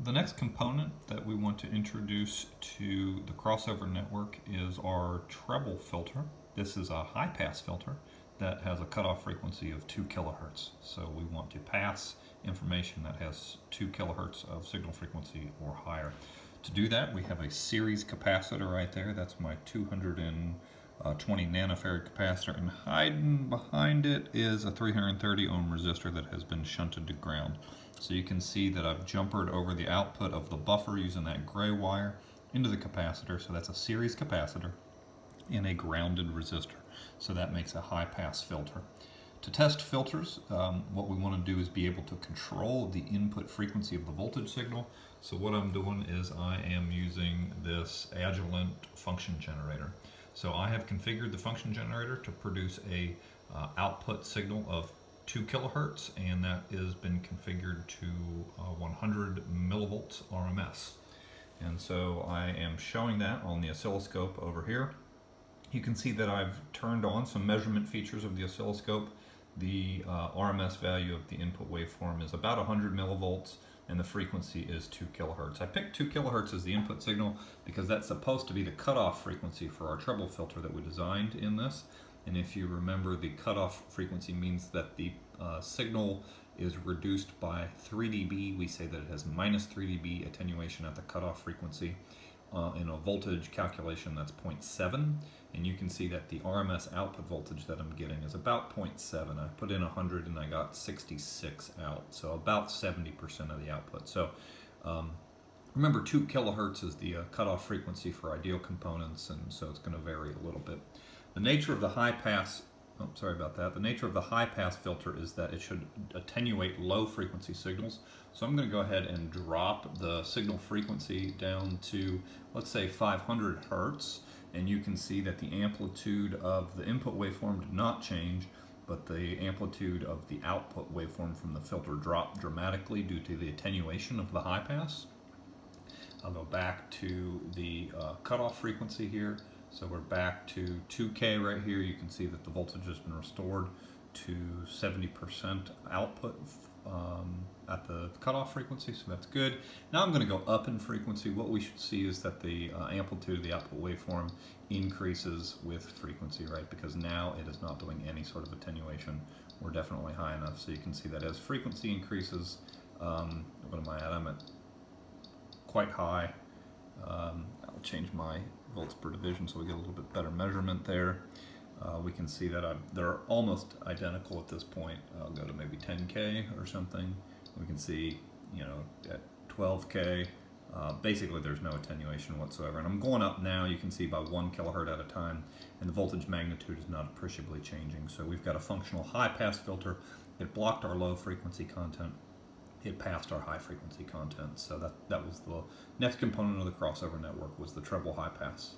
The next component that we want to introduce to the crossover network is our treble filter. This is a high pass filter that has a cutoff frequency of 2 kilohertz. So we want to pass information that has 2 kilohertz of signal frequency or higher. To do that, we have a series capacitor right there. That's my 220 nanofarad capacitor, and hiding behind it is a 330 ohm resistor that has been shunted to ground. So you can see that I've jumpered over the output of the buffer using that gray wire into the capacitor. So that's a series capacitor in a grounded resistor. So that makes a high pass filter. To test filters, what we want to do is be able to control the input frequency of the voltage signal. So what I'm doing is I am using this Agilent function generator. So I have configured the function generator to produce a output signal of 2 kilohertz, and that has been configured to 100 millivolts RMS. And so I am showing that on the oscilloscope over here. You can see that I've turned on some measurement features of the oscilloscope. The RMS value of the input waveform is about 100 millivolts, and the frequency is 2 kilohertz. I picked 2 kilohertz as the input signal because that's supposed to be the cutoff frequency for our treble filter that we designed in this. And if you remember, the cutoff frequency means that the signal is reduced by 3 dB. We say that it has minus 3 dB attenuation at the cutoff frequency. In a voltage calculation, that's 0.7. And you can see that the RMS output voltage that I'm getting is about 0.7. I put in 100 and I got 66 out, so about 70% of the output. So remember, 2 kilohertz is the cutoff frequency for ideal components, and so it's going to vary a little bit. The nature of the high pass, The nature of the high pass filter is that it should attenuate low frequency signals. So I'm going to go ahead and drop the signal frequency down to, let's say, 500 hertz. And you can see that the amplitude of the input waveform did not change, but the amplitude of the output waveform from the filter dropped dramatically due to the attenuation of the high pass. I'll go back to the cutoff frequency here. So we're back to 2K right here. You can see that the voltage has been restored to 70% output at the cutoff frequency, so that's good. Now I'm going to go up in frequency. What we should see is that the amplitude of the output waveform increases with frequency, right? Because now it is not doing any sort of attenuation. We're definitely high enough. So you can see that as frequency increases, what am I at? I'm at quite high. I'll change my volts per division so we get a little bit better measurement there. We can see that they're almost identical at this point. I'll go to maybe 10K or something. We can see, at 12K, basically there's no attenuation whatsoever. And I'm going up now, you can see by 1 kilohertz at a time, and the voltage magnitude is not appreciably changing. So we've got a functional high pass filter. It blocked our low frequency content. It passed our high frequency content. So that was the next component of the crossover network, was the treble high pass.